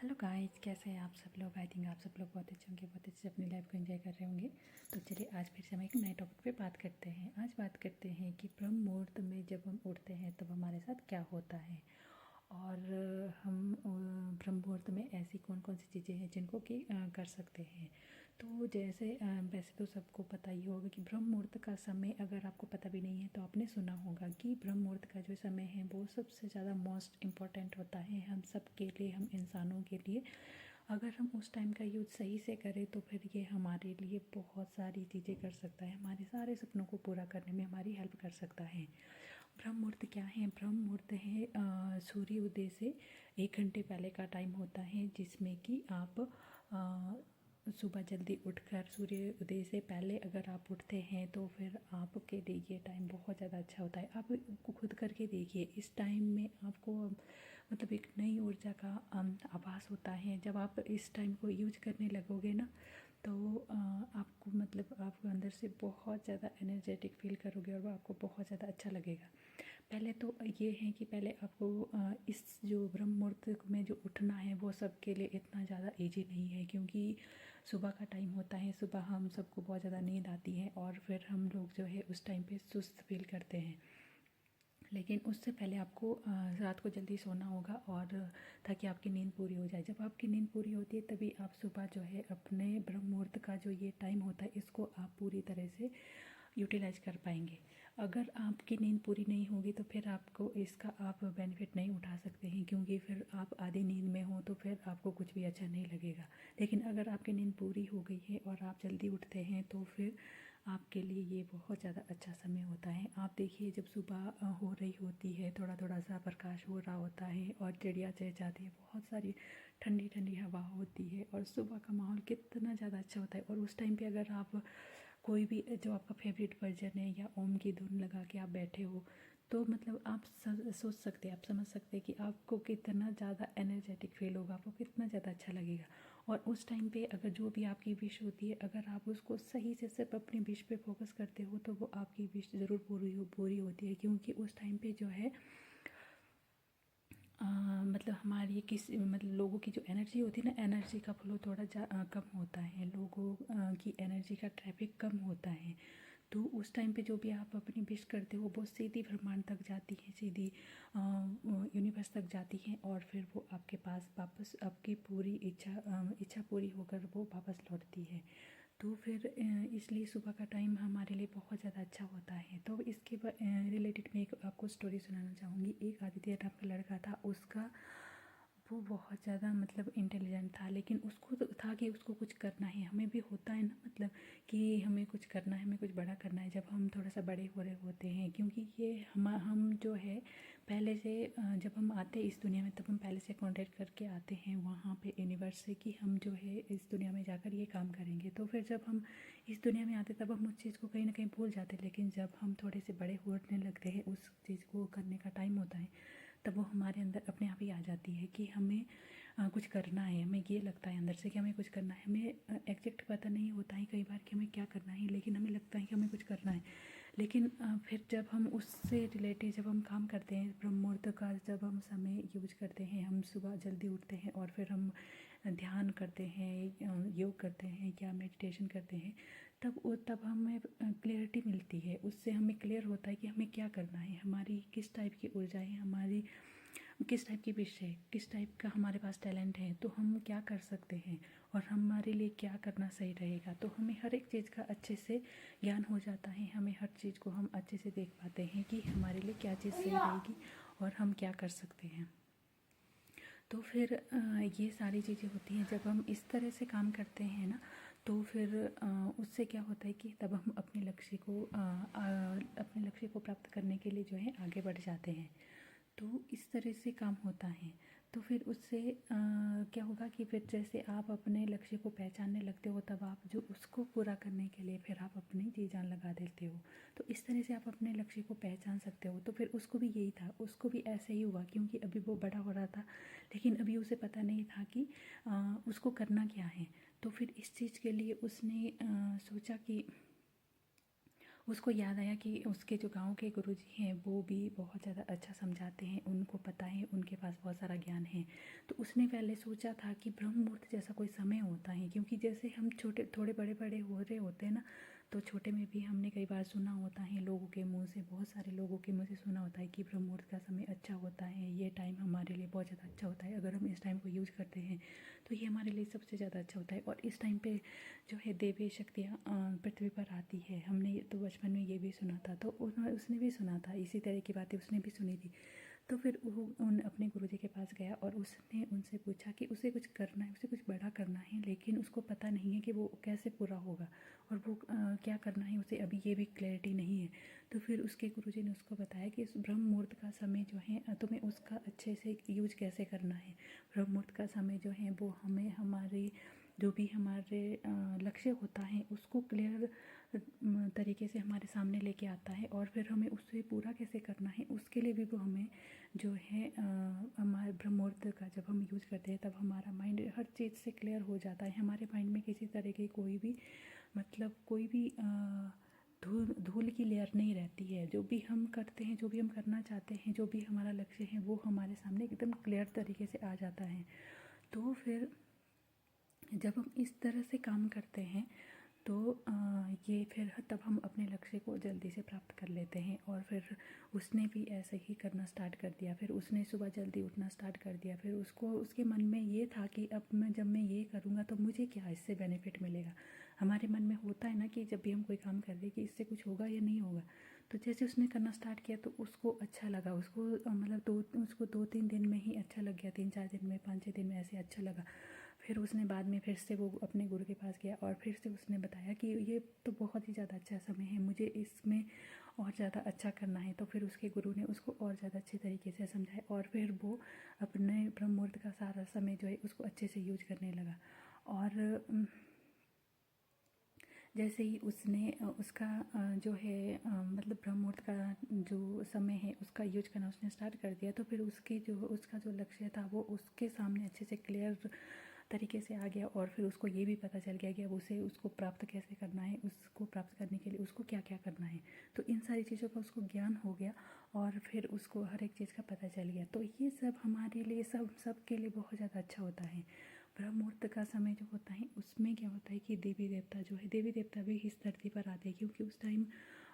Hello guys, कैसे हैं आप सब लोग। आई थिंक आप सब लोग बहुत अच्छे होंगे, बहुत अच्छे से अपनी लाइफ को एंजॉय कर रहे होंगे। तो चलिए आज फिर से हम एक नए टॉपिक पे बात करते हैं। आज बात करते हैं कि ब्रह्म मुहूर्त में जब हम उठते हैं तब हमारे साथ क्या होता है। और हम ब्रह्म मुहूर्त में ऐसी कौन कौन सी चीज़ें हैं जिनको कि कर सकते हैं। तो जैसे वैसे तो सबको पता ही होगा कि ब्रह्म मुहूर्त का समय, अगर आपको पता भी नहीं है तो आपने सुना होगा कि ब्रह्म मुहूर्त का जो समय है वो सबसे ज़्यादा मोस्ट इम्पॉर्टेंट होता है हम सब के लिए, हम इंसानों के लिए। अगर हम उस टाइम का यूज़ सही से करें तो फिर ये हमारे लिए बहुत सारी चीज़ें कर सकता है, हमारे सारे सपनों को पूरा करने में हमारी हेल्प कर सकता है। ब्रह्म मुहूर्त क्या है? ब्रह्म मुहूर्त है सूर्य उदय से 1 घंटे पहले का टाइम होता है, जिसमें कि आप सुबह जल्दी उठकर सूर्य उदय से पहले अगर आप उठते हैं तो फिर आपके लिए ये टाइम बहुत ज़्यादा अच्छा होता है। आप खुद करके देखिए, इस टाइम में आपको मतलब एक नई ऊर्जा का आभास होता है। जब आप इस टाइम को यूज करने लगोगे ना तो आपको मतलब आपको अंदर से बहुत ज़्यादा एनर्जेटिक फील करोगे और वो आपको बहुत ज़्यादा अच्छा लगेगा। पहले तो ये है कि पहले आपको इस जो ब्रह्म मुहूर्त में जो उठना है वो सबके लिए इतना ज़्यादा इजी नहीं है, क्योंकि सुबह का टाइम होता है। सुबह हम सबको बहुत ज़्यादा नींद आती है और फिर हम लोग जो है उस टाइम पे सुस्त फील करते हैं। लेकिन उससे पहले आपको रात को जल्दी सोना होगा और ताकि आपकी नींद पूरी हो जाए। जब आपकी नींद पूरी होती है तभी आप सुबह जो है अपने ब्रह्म मुहूर्त का जो ये टाइम होता है इसको आप पूरी तरह से यूटिलाइज कर पाएंगे। अगर आपकी नींद पूरी नहीं होगी तो फिर आपको इसका आप बेनिफिट नहीं उठा सकते हैं, क्योंकि फिर आप आधी नींद में हो तो फिर आपको कुछ भी अच्छा नहीं लगेगा। लेकिन अगर आपकी नींद पूरी हो गई है और आप जल्दी उठते हैं तो फिर आपके लिए ये बहुत ज़्यादा अच्छा समय होता है। आप देखिए, जब सुबह हो रही होती है, थोड़ा थोड़ा सा प्रकाश हो रहा होता है और चिड़िया चहचहाती है, बहुत सारी ठंडी ठंडी हवा होती है और सुबह का माहौल कितना ज़्यादा अच्छा होता है। और उस टाइम पे अगर आप कोई भी जो आपका फेवरेट वर्जन है या ओम की धुन लगा के आप बैठे हो तो मतलब आप सोच सकते हैं, आप समझ सकते हैं कि आपको कितना ज़्यादा एनर्जेटिक फील होगा, आपको कितना ज़्यादा अच्छा लगेगा। और उस टाइम पे अगर जो भी आपकी विश होती है, अगर आप उसको सही से सिर्फ अपनी विश पे फोकस करते हो तो वो आपकी विश ज़रूर पूरी होती है। क्योंकि उस टाइम पे जो है मतलब हमारी मतलब लोगों की जो एनर्जी होती है ना, एनर्जी का फ्लो थोड़ा कम होता है, लोगों की एनर्जी का ट्रैफिक कम होता है। तो उस टाइम पे जो भी आप अपनी विश करते हो वो सीधी ब्रह्मांड तक जाती है, सीधी यूनिवर्स तक जाती है और फिर वो आपके पास वापस आपकी पूरी इच्छा पूरी होकर वो वापस लौटती है। तो फिर इसलिए सुबह का टाइम हमारे लिए बहुत ज़्यादा अच्छा होता है। तो इसके रिलेटेड मैं एक आपको स्टोरी सुनाना चाहूँगी। एक आदित्य नाम का लड़का था, उसका वो बहुत ज़्यादा मतलब इंटेलिजेंट था, लेकिन उसको तो था कि उसको कुछ करना है। हमें भी होता है ना, मतलब कि हमें कुछ करना है, हमें कुछ बड़ा करना है जब हम थोड़ा सा बड़े हो रहे होते हैं। क्योंकि ये हम जो है पहले से जब हम आते हैं इस दुनिया में तब हम पहले से कॉन्टेक्ट करके आते हैं वहाँ पे यूनिवर्स से कि हम जो है इस दुनिया में जाकर ये काम करेंगे। तो फिर जब हम इस दुनिया में आते तब हम उस चीज़ को कहीं ना कहीं भूल जाते, लेकिन जब हम थोड़े से बड़े होने लगते हैं, उस चीज़ को करने का टाइम होता है, तब वो हमारे अंदर अपने आप ही आ जाती है कि हमें कुछ करना है। हमें ये लगता है अंदर से कि हमें कुछ करना है। हमें एग्जैक्ट पता नहीं होता है कई बार कि हमें क्या करना है, लेकिन हमें लगता है कि हमें कुछ करना है। लेकिन फिर जब हम उससे रिलेटेड जब हम काम करते हैं, ब्रह्म मुहूर्त का जब हम समय यूज करते हैं, हम सुबह जल्दी उठते हैं और फिर हम ध्यान करते हैं, योग करते हैं या मेडिटेशन करते हैं, तब हमें क्लियरिटी मिलती है। उससे हमें क्लियर होता है कि हमें क्या करना है, हमारी किस टाइप की ऊर्जा है, हमारी किस टाइप की विश है, किस टाइप का हमारे पास टैलेंट है, तो हम क्या कर सकते हैं और हमारे लिए क्या करना सही रहेगा। तो हमें हर एक चीज़ का अच्छे से ज्ञान हो जाता है, हमें हर चीज़ को हम अच्छे से देख पाते हैं कि हमारे लिए क्या चीज़ सही रहेगी और हम क्या कर सकते हैं। तो फिर ये सारी चीज़ें होती हैं जब हम इस तरह से काम करते हैं ना, तो फिर उससे क्या होता है कि तब हम अपने लक्ष्य को प्राप्त करने के लिए जो है आगे बढ़ जाते हैं। तो इस तरह से काम होता है। तो फिर उससे क्या होगा कि फिर जैसे आप अपने लक्ष्य को पहचानने लगते हो तब आप जो उसको पूरा करने के लिए फिर आप अपनी जी जान लगा देते हो। तो इस तरह से आप अपने लक्ष्य को पहचान सकते हो। तो फिर उसको भी यही था, उसको भी ऐसे ही हुआ, क्योंकि अभी वो बड़ा हो रहा था लेकिन अभी उसे पता नहीं था कि उसको करना क्या है। तो फिर इस चीज़ के लिए उसने सोचा कि उसको याद आया कि उसके जो गांव के गुरुजी हैं वो भी बहुत ज़्यादा अच्छा समझाते हैं, उनको पता है, उनके पास बहुत सारा ज्ञान है। तो उसने पहले सोचा था कि ब्रह्म मुहूर्त जैसा कोई समय होता है, क्योंकि जैसे हम छोटे थोड़े बड़े बड़े हो रहे होते हैं ना, तो छोटे में भी हमने कई बार सुना होता है लोगों के मुंह से, बहुत सारे लोगों के मुंह से सुना होता है कि ब्रह्म मुहूर्त का समय अच्छा होता है, ये टाइम हमारे लिए बहुत ज़्यादा अच्छा होता है, अगर हम इस टाइम को यूज़ करते हैं तो ये हमारे लिए सबसे ज़्यादा अच्छा होता है। और इस टाइम पे जो है देवी शक्तियाँ पृथ्वी पर आती है। हमने तो बचपन में ये भी सुना था, तो उसने भी सुना था, इसी तरह की बातें उसने भी सुनी थी। तो फिर वो उन अपने गुरुजी के पास गया और उसने उनसे पूछा कि उसे कुछ करना है, उसे कुछ बड़ा करना है, लेकिन उसको पता नहीं है कि वो कैसे पूरा होगा और वो क्या करना है, उसे अभी ये भी क्लैरिटी नहीं है। तो फिर उसके गुरुजी ने उसको बताया कि इस ब्रह्म मुहूर्त का समय जो है तुम्हें उसका अच्छे से यूज कैसे करना है। ब्रह्म मुहूर्त का समय जो है वो हमें हमारे जो भी हमारे लक्ष्य होता है उसको क्लियर तरीके से हमारे सामने लेके आता है, और फिर हमें उससे पूरा कैसे करना है उसके लिए भी वो हमें जो है हमारे ब्रह्म मुहूर्त का जब हम यूज़ करते हैं तब हमारा माइंड हर चीज़ से क्लियर हो जाता है। हमारे माइंड में किसी तरह की कोई भी मतलब कोई भी धूल धूल की लेयर नहीं रहती है। जो भी हम करते हैं, जो भी हम करना चाहते हैं, जो भी हमारा लक्ष्य है वो हमारे सामने एकदम क्लियर तरीके से आ जाता है। तो फिर जब हम इस तरह से काम करते हैं तो ये फिर तब हम अपने लक्ष्य को जल्दी से प्राप्त कर लेते हैं। और फिर उसने भी ऐसे ही करना स्टार्ट कर दिया। फिर उसने सुबह जल्दी उठना स्टार्ट कर दिया। फिर उसको उसके मन में ये था कि अब जब मैं ये करूँगा तो मुझे क्या इससे बेनिफिट मिलेगा। हमारे मन में होता है ना कि जब भी हम कोई काम कर रहे हैं कि इससे कुछ होगा या नहीं होगा। तो जैसे उसने करना स्टार्ट किया तो उसको अच्छा लगा, उसको मतलब उसको 2-3 दिन में ही अच्छा लग गया, 3-4 दिन में, 5-6 दिन में ऐसे अच्छा लगा। फिर उसने बाद में फिर से वो अपने गुरु के पास गया और फिर से उसने बताया कि ये तो बहुत ही ज़्यादा अच्छा समय है, मुझे इसमें और ज़्यादा अच्छा करना है। तो फिर उसके गुरु ने उसको और ज़्यादा अच्छे तरीके से समझाया और फिर वो अपने ब्रह्म मुहूर्त का सारा समय जो है उसको अच्छे से यूज करने लगा। और जैसे ही उसने उसका जो है मतलब ब्रह्म मुहूर्त का जो समय है उसका यूज करना उसने स्टार्ट कर दिया, तो फिर उसका जो लक्ष्य था वो उसके सामने अच्छे से क्लियर तरीके से आ गया। और फिर उसको ये भी पता चल गया कि अब उसे उसको प्राप्त कैसे करना है, उसको प्राप्त करने के लिए उसको क्या क्या करना है। तो इन सारी चीज़ों का उसको ज्ञान हो गया और फिर उसको हर एक चीज़ का पता चल गया। तो ये सब हमारे लिए सब के लिए बहुत ज़्यादा अच्छा होता है। ब्रह्म मुहूर्त का समय जो होता है उसमें क्या होता है कि देवी देवता जो है, देवी देवता भी इस धरती पर आते हैं, क्योंकि उस टाइम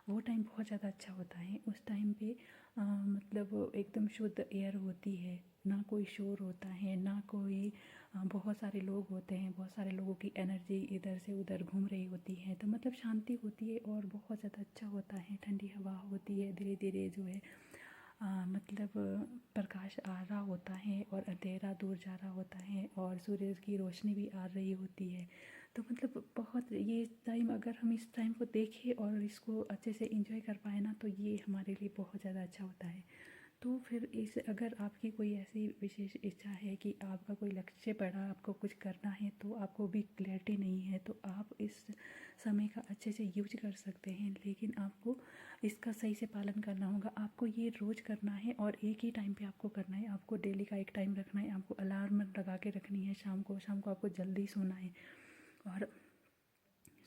वो टाइम बहुत ज़्यादा अच्छा होता है। उस टाइम पे मतलब एकदम शुद्ध एयर होती है, ना कोई शोर होता है, ना कोई बहुत सारे लोग होते हैं, बहुत सारे लोगों की एनर्जी इधर से उधर घूम रही होती है, तो मतलब शांति होती है और बहुत ज़्यादा अच्छा होता है। ठंडी हवा होती है, धीरे धीरे जो है मतलब प्रकाश आ रहा होता है और अंधेरा दूर जा रहा होता है और सूरज की रोशनी भी आ रही होती है। तो मतलब बहुत ये टाइम, अगर हम इस टाइम को देखें और इसको अच्छे से एंजॉय कर पाए ना, तो ये हमारे लिए बहुत ज़्यादा अच्छा होता है। तो फिर इस अगर आपकी कोई ऐसी विशेष इच्छा है कि आपका कोई लक्ष्य बड़ा, आपको कुछ करना है, तो आपको भी क्लैरिटी नहीं है, तो आप इस समय का अच्छे से यूज कर सकते हैं। लेकिन आपको इसका सही से पालन करना होगा। आपको ये रोज़ करना है और एक ही टाइम पे आपको करना है। आपको डेली का एक टाइम रखना है, आपको अलार्म लगा के रखनी है शाम को आपको जल्दी सोना है। और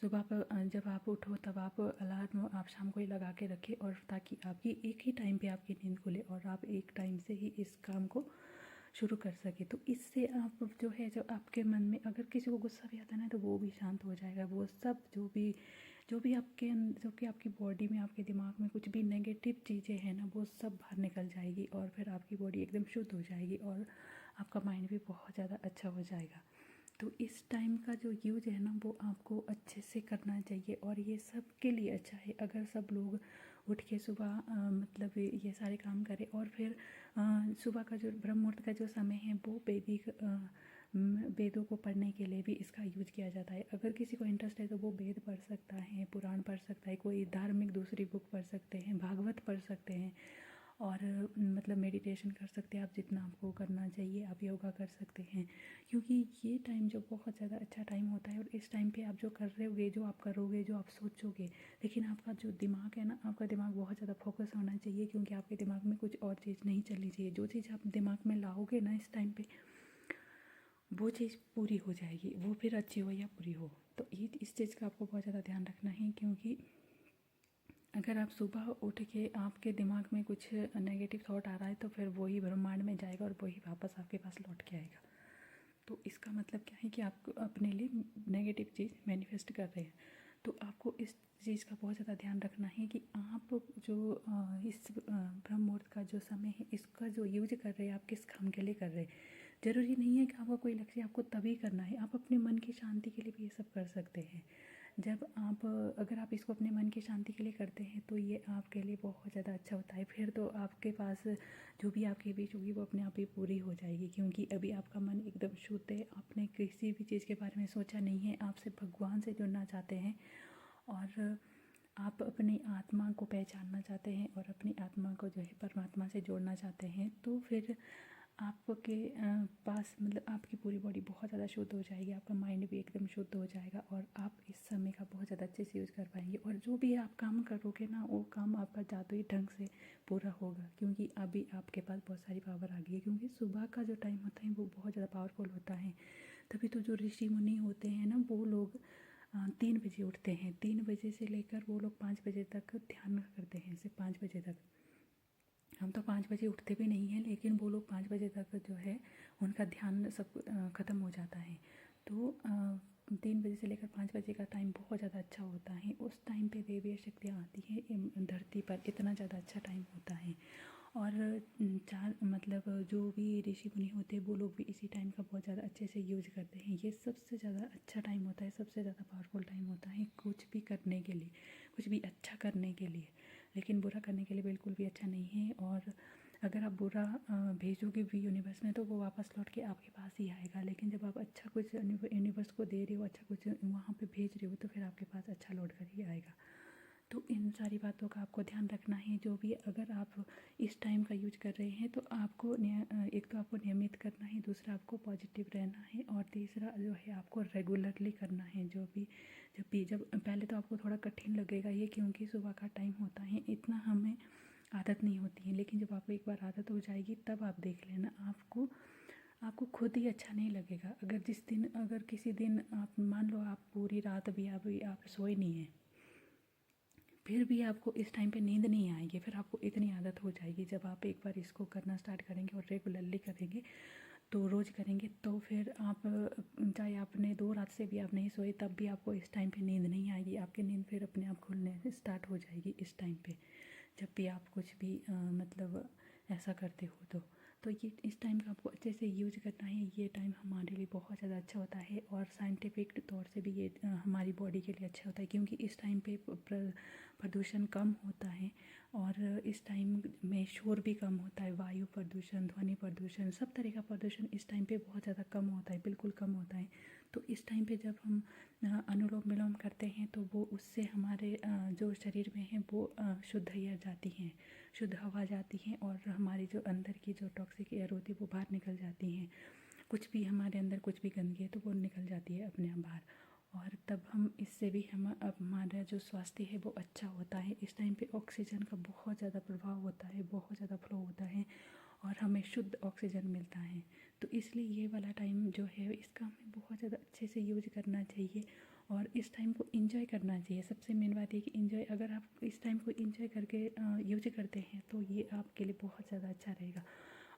सुबह पर जब आप उठो तब आप अलार्म आप शाम को ही लगा के रखें, और ताकि आपकी एक ही टाइम पे आपकी नींद खुले और आप एक टाइम से ही इस काम को शुरू कर सके। तो इससे आप जो है, जो आपके मन में अगर किसी को गुस्सा भी आता है ना, तो वो भी शांत हो जाएगा। वो सब जो भी जो कि आपकी बॉडी में, आपके दिमाग में कुछ भी नेगेटिव चीज़ें हैं ना, वो सब बाहर निकल जाएगी और फिर आपकी बॉडी एकदम शुद्ध हो जाएगी और आपका माइंड भी बहुत ज़्यादा अच्छा हो जाएगा। तो इस टाइम का जो यूज है ना, वो आपको अच्छे से करना चाहिए और ये सब के लिए अच्छा है। अगर सब लोग उठ के सुबह मतलब ये सारे काम करें और फिर सुबह का जो ब्रह्म मुहूर्त का जो समय है वो वैदिक वेदों को पढ़ने के लिए भी इसका यूज किया जाता है। अगर किसी को इंटरेस्ट है तो वो वेद पढ़ सकता है, पुराण पढ़ सकता है, कोई धार्मिक दूसरी बुक पढ़ सकते हैं, भागवत पढ़ सकते हैं और मतलब मेडिटेशन कर सकते हैं। आप जितना आपको करना चाहिए, आप योगा कर सकते हैं, क्योंकि ये टाइम जो बहुत ज़्यादा अच्छा टाइम होता है। और इस टाइम पे आप जो कर रहे होगे, जो आप करोगे, जो आप सोचोगे, लेकिन आपका जो दिमाग है ना, आपका दिमाग बहुत ज़्यादा फोकस होना चाहिए, क्योंकि आपके दिमाग में कुछ और चीज़ नहीं चलनी चाहिए। जो चीज़ आप दिमाग में लाओगे ना इस टाइम पे, वो चीज़ पूरी हो जाएगी, वो फिर अच्छी हो या बुरी हो। तो ये इस चीज़ का आपको बहुत ज़्यादा ध्यान रखना है, क्योंकि अगर आप सुबह उठ के आपके दिमाग में कुछ नेगेटिव थॉट आ रहा है तो फिर वही ब्रह्मांड में जाएगा और वही वापस आपके पास लौट के आएगा। तो इसका मतलब क्या है कि आप अपने लिए नेगेटिव चीज़ मैनिफेस्ट कर रहे हैं। तो आपको इस चीज़ का बहुत ज़्यादा ध्यान रखना है कि आप जो इस ब्रह्म मुहूर्त का जो समय है इसका जो यूज कर रहे हैं आप किस काम के लिए कर रहे हैं। ज़रूरी नहीं है कि आपका कोई लक्ष्य आपको तभी करना है, आप अपने मन की शांति के लिए भी ये सब कर सकते हैं। जब आप अगर आप इसको अपने मन की शांति के लिए करते हैं तो ये आपके लिए बहुत ज़्यादा अच्छा होता है। फिर तो आपके पास जो भी आपकी विश होगी वो अपने आप ही पूरी हो जाएगी, क्योंकि अभी आपका मन एकदम शुद्ध है, आपने किसी भी चीज़ के बारे में सोचा नहीं है, आप सिर्फ भगवान से जुड़ना चाहते हैं और आप अपनी आत्मा को पहचानना चाहते हैं और अपनी आत्मा को जो है परमात्मा से जोड़ना चाहते हैं। तो फिर आपके पास मतलब आपकी पूरी बॉडी बहुत ज़्यादा शुद्ध हो जाएगी, आपका माइंड भी एकदम शुद्ध हो जाएगा और आप इस समय का बहुत ज़्यादा अच्छे से यूज़ कर पाएंगे। और जो भी आप काम करोगे ना वो काम आपका जादुई ढंग से पूरा होगा, क्योंकि अभी आपके पास बहुत सारी पावर आ गई है। क्योंकि सुबह का जो टाइम होता है वो बहुत ज़्यादा पावरफुल होता है। तभी तो जो ऋषि मुनि होते हैं ना वो लोग 3 बजे उठते हैं। 3 बजे से लेकर वो लोग 5 बजे तक ध्यान करते हैं, सिर्फ 5 बजे तक। हम तो 5 बजे उठते भी नहीं हैं, लेकिन वो लोग 5 बजे तक जो है उनका ध्यान सब ख़त्म हो जाता है। तो 3 बजे से लेकर 5 बजे का टाइम बहुत ज़्यादा अच्छा होता है। उस टाइम पे देवी शक्तियाँ आती हैं धरती पर, इतना ज़्यादा अच्छा टाइम होता है। और चार मतलब जो भी ऋषि मुनि होते हैं वो लोग भी इसी टाइम का बहुत ज़्यादा अच्छे से यूज करते हैं। ये सबसे ज़्यादा अच्छा टाइम होता है, सबसे ज़्यादा पावरफुल टाइम होता है कुछ भी करने के लिए, कुछ भी अच्छा करने के लिए। लेकिन बुरा करने के लिए बिल्कुल भी अच्छा नहीं है। और अगर आप बुरा भेजोगे भी यूनिवर्स में तो वो वापस लौट के आपके पास ही आएगा। लेकिन जब आप अच्छा कुछ यूनिवर्स को दे रहे हो, अच्छा कुछ वहाँ पे भेज रहे हो, तो फिर आपके पास अच्छा लौट कर ही आएगा। तो इन सारी बातों का आपको ध्यान रखना है। जो भी अगर आप इस टाइम का यूज कर रहे हैं तो आपको एक तो आपको नियमित करना है, दूसरा आपको पॉजिटिव रहना है और तीसरा जो है आपको रेगुलरली करना है। जब पहले तो आपको थोड़ा कठिन लगेगा ये, क्योंकि सुबह का टाइम होता है, इतना हमें आदत नहीं होती है। लेकिन जब आपको एक बार आदत हो जाएगी तब आप देख लेना, आपको खुद ही अच्छा नहीं लगेगा। अगर किसी दिन आप मान लो आप पूरी रात भी आप सोए नहीं हैं, फिर भी आपको इस टाइम पे नींद नहीं आएगी। फिर आपको इतनी आदत हो जाएगी, जब आप एक बार इसको करना स्टार्ट करेंगे और रेगुलरली करेंगे तो रोज़ करेंगे तो फिर आप चाहे आपने 2 रात से भी आप नहीं सोए तब भी आपको इस टाइम पे नींद नहीं आएगी। आपकी नींद फिर अपने आप खुलने स्टार्ट हो जाएगी इस टाइम पे, जब भी आप कुछ भी मतलब ऐसा करते हो तो ये इस टाइम का आपको अच्छे से यूज करना है। ये टाइम हमारे लिए बहुत ज़्यादा अच्छा होता है और साइंटिफिक तौर से भी ये हमारी बॉडी के लिए अच्छा होता है, क्योंकि इस टाइम पे प्रदूषण कम होता है और इस टाइम में शोर भी कम होता है। वायु प्रदूषण, ध्वनि प्रदूषण, सब तरह का प्रदूषण इस टाइम पे बहुत ज़्यादा कम होता है, बिल्कुल कम होता है। तो इस टाइम पे जब हम अनुलोम विलोम करते हैं तो वो उससे हमारे जो शरीर में है वो शुद्ध एयर जाती हैं, शुद्ध हवा जाती हैं और हमारी जो अंदर की जो टॉक्सिक एयर होती है वो बाहर निकल जाती हैं। कुछ भी हमारे अंदर कुछ भी गंदगी है तो वो निकल जाती है अपने आप बाहर। और तब हम इससे भी हमारा जो स्वास्थ्य है वो अच्छा होता है। इस टाइम पे ऑक्सीजन का बहुत ज़्यादा प्रभाव होता है, बहुत ज़्यादा फ्लो होता है और हमें शुद्ध ऑक्सीजन मिलता है। तो इसलिए ये वाला टाइम जो है इसका हमें बहुत ज़्यादा अच्छे से यूज करना चाहिए और इस टाइम को एंजॉय करना चाहिए। सबसे मेन बात ये कि एंजॉय, अगर आप इस टाइम को एंजॉय करके यूज करते हैं तो ये आपके लिए बहुत ज़्यादा अच्छा रहेगा।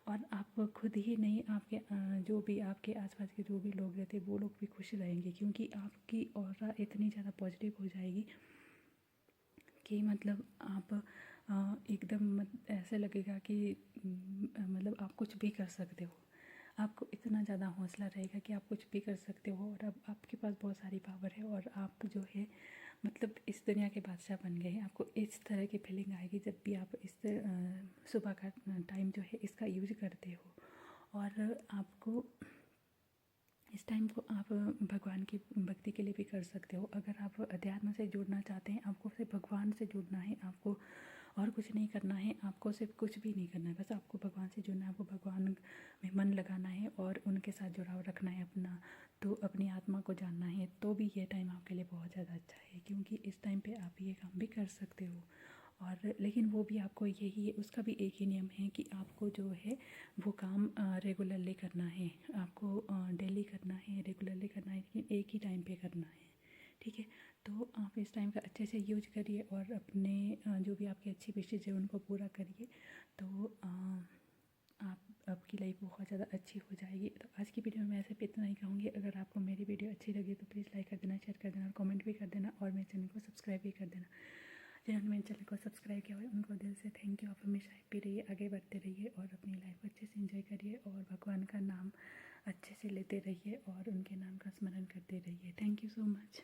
और आप खुद ही नहीं, आपके जो भी आपके आसपास के जो भी लोग रहते हैं वो लोग भी खुश रहेंगे, क्योंकि आपकी ऑरा इतनी ज़्यादा पॉजिटिव हो जाएगी कि मतलब आप एकदम ऐसे लगेगा कि मतलब आप कुछ भी कर सकते हो। आपको इतना ज़्यादा हौसला रहेगा कि आप कुछ भी कर सकते हो और अब आपके पास बहुत सारी पावर है और आप जो है मतलब इस दुनिया के बादशाह बन गए हैं। आपको इस तरह की फीलिंग आएगी जब भी आप इस सुबह का टाइम जो है इसका यूज करते हो। और आपको इस टाइम को आप भगवान की भक्ति के लिए भी कर सकते हो। अगर आप अध्यात्म से जुड़ना चाहते हैं, आपको सिर्फ भगवान से जुड़ना है, आपको और कुछ नहीं करना है, आपको सिर्फ कुछ भी नहीं करना है, बस आपको भगवान से जुड़ना है, आपको भगवान में मन लगाना है और उनके साथ जुड़ाव रखना है अपना, तो अपनी आत्मा को जानना है। तो भी ये टाइम आपके लिए बहुत ज़्यादा अच्छा है, क्योंकि इस टाइम पे आप ये काम भी कर सकते हो। और लेकिन वो भी आपको यही है, उसका भी एक ही नियम है कि आपको जो है वो काम रेगुलरली करना है, आपको डेली करना है, रेगुलरली करना है, लेकिन एक ही टाइम पे करना है। ठीक है, तो आप इस टाइम टाइम का अच्छे से यूज करिए और अपने जो भी आपकी अच्छी विशेज़ है उनको पूरा करिए, तो आपकी लाइफ बहुत ज़्यादा अच्छी हो जाएगी। तो आज की वीडियो में मैं सिर्फ इतना ही कहूँगी। अगर आपको मेरी वीडियो अच्छी लगी तो प्लीज़ लाइक कर देना, शेयर कर देना और कमेंट भी कर देना, और मेरे चैनल को सब्सक्राइब भी कर देना। जिन्होंने मेरे चैनल को सब्सक्राइब किया हुआ है उनको दिल से थैंक यू। आप हमेशा हैप्पी रहिए, आगे बढ़ते रहिए और अपनी लाइफ को अच्छे से एंजॉय करिए और भगवान का नाम अच्छे से लेते रहिए और उनके नाम का स्मरण करते रहिए। Thank you so much.